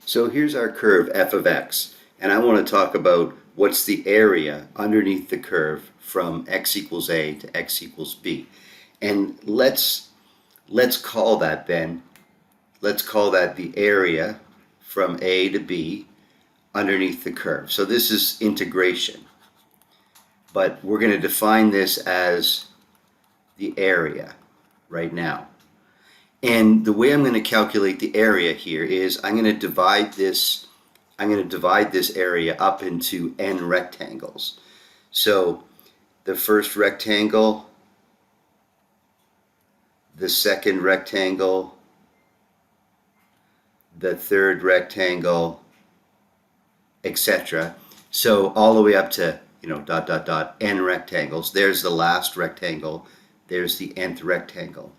So here's our curve f of x, and I want to talk about what's the area underneath the curve from x equals a to x equals b. And let's call that the area from a to b underneath the curve. So this is integration, but we're going to define this as the area right now. And the way I'm going to calculate the area here is I'm going to divide this area up into n rectangles. So the first rectangle, the second rectangle, the third rectangle, etc. So all the way up to, n rectangles. There's the last rectangle. There's the nth rectangle.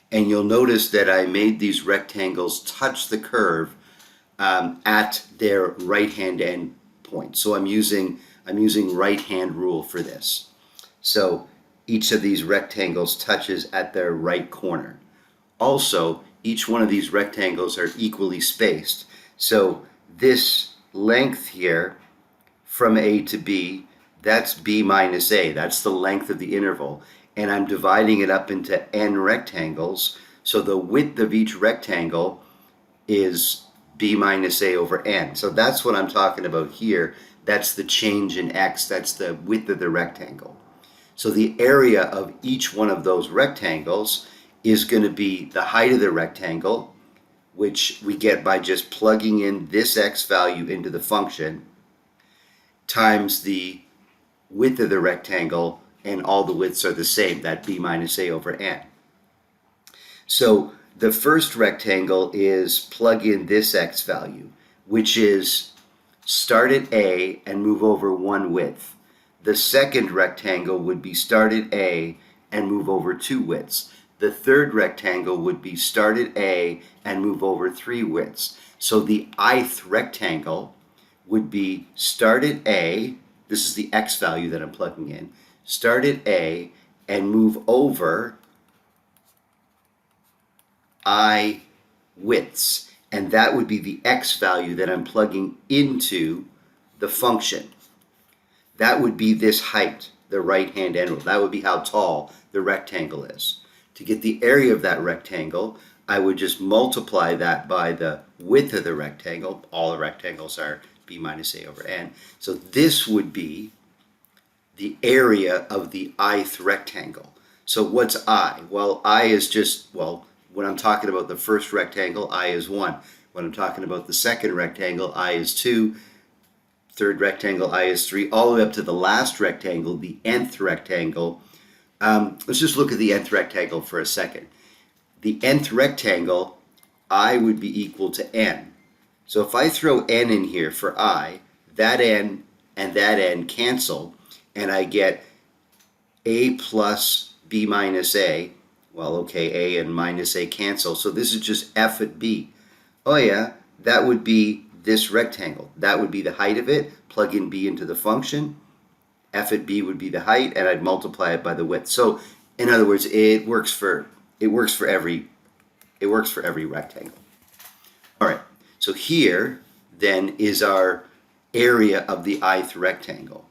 And you'll notice that I made these rectangles touch the curve at their right-hand end point. So I'm using right-hand rule for this. So each of these rectangles touches at their right corner. Also, each one of these rectangles are equally spaced. So this length here from A to B, that's B minus A. That's the length of the interval. And I'm dividing it up into n rectangles. So the width of each rectangle is b minus a over n. So that's what I'm talking about here. That's the change in x. That's the width of the rectangle. So the area of each one of those rectangles is going to be the height of the rectangle, which we get by just plugging in this x value into the function, times the width of the rectangle, and all the widths are the same, that b minus a over n. So the first rectangle is plug in this x value, which is start at A and move over one width. The second rectangle would be start at A and move over two widths. The third rectangle would be start at A and move over three widths. So the ith rectangle would be start at A, this is the x value that I'm plugging in, start at A and move over I widths, and that would be the x value that I'm plugging into the function. That would be this height, the right-hand interval. That would be how tall the rectangle is. To get the area of that rectangle, I would just multiply that by the width of the rectangle. All the rectangles are b minus a over n. So this would be the area of the ith rectangle. So what's I? Well, I is just, when I'm talking about the first rectangle, I is 1. When I'm talking about the second rectangle, I is 2. Third rectangle, I is 3. All the way up to the last rectangle, the nth rectangle. Let's just look at the nth rectangle for a second. The nth rectangle, I would be equal to n. So if I throw n in here for I, that n and that n cancel, and I get a plus b minus a. Well, okay, a and minus a cancel. So this is just f at b. Oh yeah, that would be this rectangle. That would be the height of it. Plug in b into the function. F at b would be the height, and I'd multiply it by the width. So in other words, it works for every rectangle. All right. So here then is our area of the ith rectangle.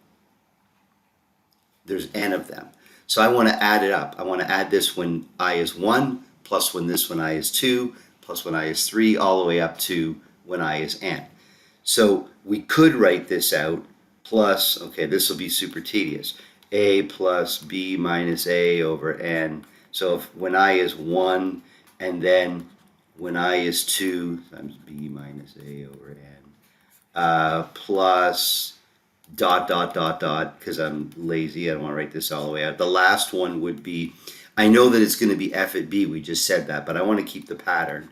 There's n of them. So I want to add it up. I want to add this when I is 1, plus when this when I is 2, plus when I is 3, all the way up to when I is n. So we could write this out plus, okay, this will be super tedious, a plus b minus a over n. So if when I is 1 and then when I is 2 times b minus a over n plus dot, because I'm lazy, I don't want to write this all the way out. The last one would be, I know that it's going to be f at b, we just said that, but I want to keep the pattern.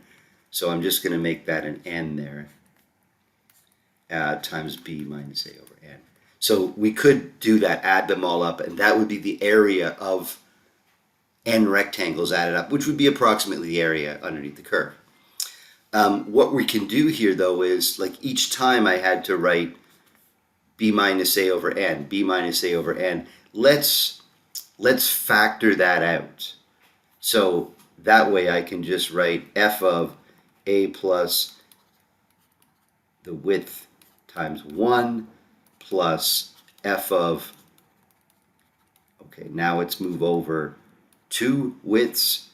So I'm just going to make that an n there, times b minus a over n. So we could do that, add them all up, and that would be the area of n rectangles added up, which would be approximately the area underneath the curve. What we can do here, though, is like each time I had to write b minus a over n, b minus a over n. Let's factor that out. So that way I can just write f of a plus the width times 1 plus f of, okay, now let's move over 2 widths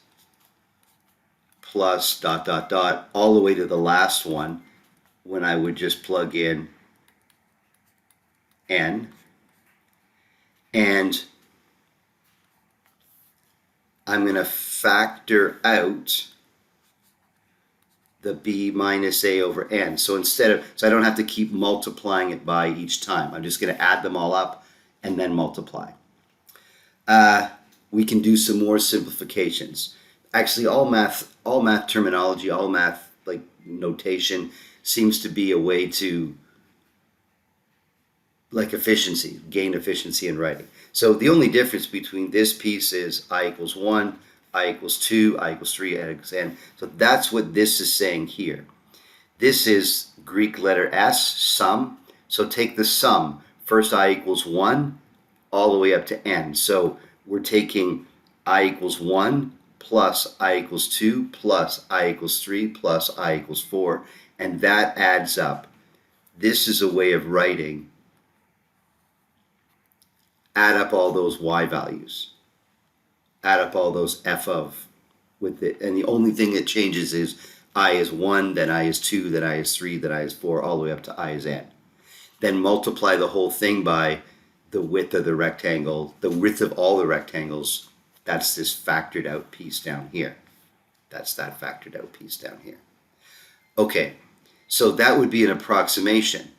plus dot dot dot all the way to the last one when I would just plug in n, and I'm going to factor out the b minus a over n. So I don't have to keep multiplying it by each time. I'm just going to add them all up and then multiply. We can do some more simplifications. Actually, all math terminology, all math like notation seems to be a way to like gain efficiency in writing. So the only difference between this piece is I equals 1, I equals 2, I equals 3, I equals n. So that's what this is saying here. This is Greek letter S, sum. So take the sum. First I equals 1 all the way up to n. So we're taking I equals 1 plus I equals 2 plus I equals 3 plus I equals 4. And that adds up. This is a way of writing add up all those y values, add up all those f of with it, and the only thing that changes is I is 1, then I is 2, then I is 3, then I is 4, all the way up to I is n. Then multiply the whole thing by the width of the rectangle, the width of all the rectangles. That's this factored out piece down here. That's that factored out piece down here. Okay, so that would be an approximation.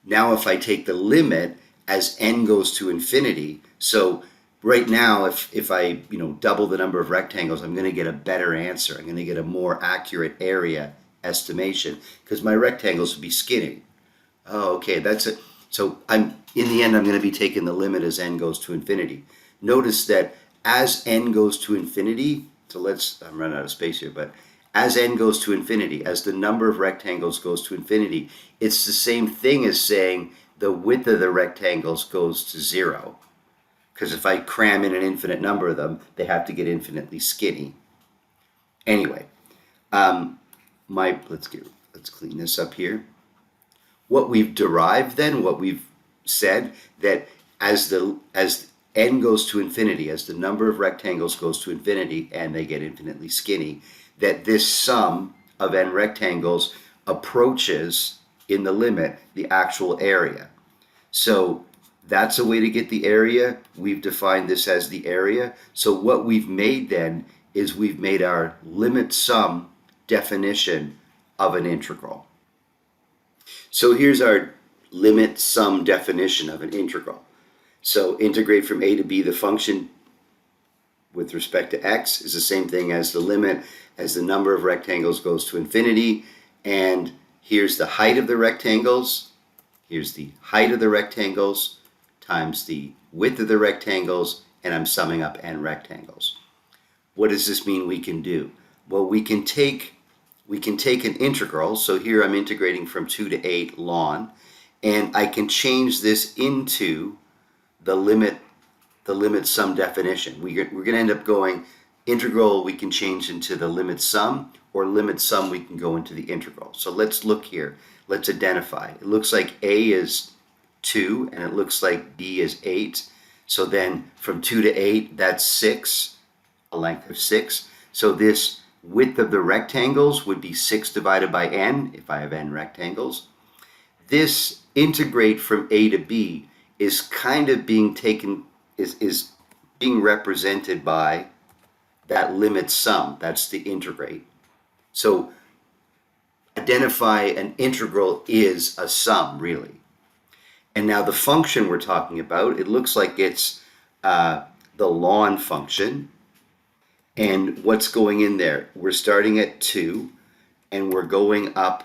Now if I take the limit as n goes to infinity, so right now if I double the number of rectangles, I'm going to get a better answer. I'm going to get a more accurate area estimation because my rectangles would be skinny. Oh, okay, that's it. So in the end I'm going to be taking the limit as n goes to infinity. Notice that as n goes to infinity, so I'm running out of space here, but as n goes to infinity, as the number of rectangles goes to infinity, it's the same thing as saying the width of the rectangles goes to 0. Because if I cram in an infinite number of them, they have to get infinitely skinny. Anyway, let's clean this up here. What we've derived then, what we've said, that as n goes to infinity, as the number of rectangles goes to infinity and they get infinitely skinny, that this sum of n rectangles approaches in the limit the actual area. So that's a way to get the area. We've defined this as the area. So what we've made then is we've made our limit sum definition of an integral. So here's our limit sum definition of an integral. So integrate from a to b, the function with respect to x is the same thing as the limit as the number of rectangles goes to infinity, and here's the height of the rectangles. Here's the height of the rectangles times the width of the rectangles, and I'm summing up n rectangles. What does this mean we can do? Well, we can take an integral. So here I'm integrating from 2 to 8 ln, and I can change this into the limit sum definition. We're going to end up going integral we can change into the limit sum, or limit sum we can go into the integral. So let's look here. Let's identify. It looks like a is 2 and it looks like b is 8. So then from 2 to 8, that's 6, a length of 6. So this width of the rectangles would be 6 divided by n if I have n rectangles. This integrate from a to b is kind of being taken, is being represented by that limit sum. That's the integrate. So identify an integral is a sum, really. And now the function we're talking about, it looks like it's the ln function. And what's going in there? We're starting at 2 and we're going up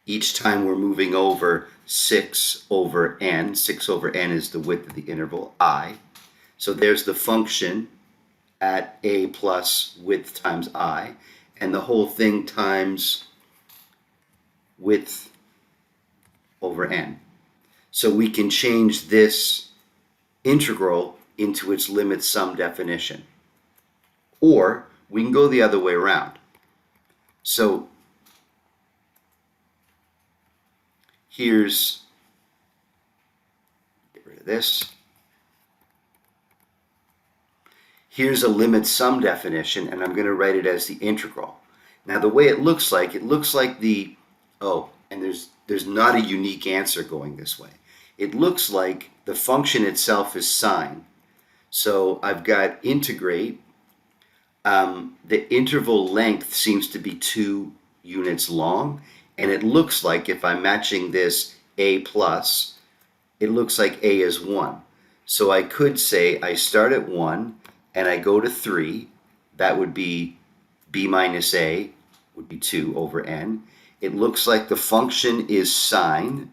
each time we're moving over 6 over n. 6 over n is the width of the interval, I. So there's the function at a plus width times I, and the whole thing times width over n. So we can change this integral into its limit sum definition. Or we can go the other way around. So Here's, get rid of this. Here's a limit sum definition, and I'm going to write it as the integral. Now the way it looks like the, oh, and there's not a unique answer going this way. It looks like the function itself is sine. So I've got integrate. The interval length seems to be 2 units long, and it looks like if I'm matching this a plus, it looks like a is 1. So I could say I start at 1 and I go to 3. That would be b minus a, would be 2 over n. It looks like the function is sine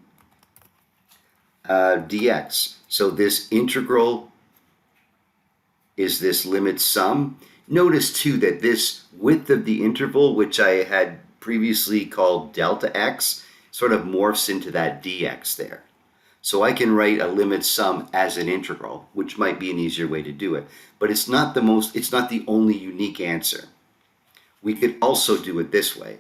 dx. So this integral is this limit sum. Notice too that this width of the interval, which I had previously called delta x, sort of morphs into that dx there. So I can write a limit sum as an integral, which might be an easier way to do it. But it's not the only unique answer. We could also do it this way.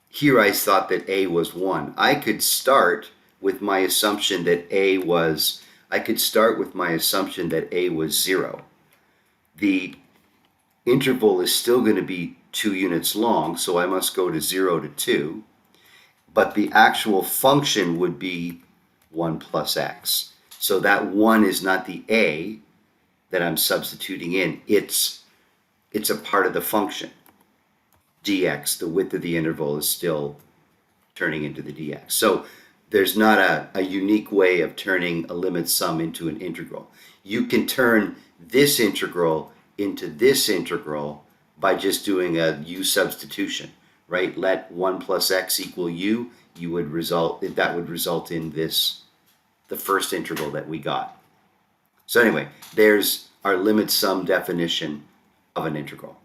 Here I thought that a was 1. I could start with my assumption that a was 0. The interval is still going to be 2 units long, so I must go to 0 to 2. But the actual function would be 1 plus x. So that 1 is not the a that I'm substituting in. It's a part of the function. dx, the width of the interval, is still turning into the dx. So there's not a unique way of turning a limit sum into an integral. You can turn this integral into this integral by just doing a u substitution, right? Let 1 plus x equal u. That would result in this, the first integral that we got. So anyway, there's our limit sum definition of an integral.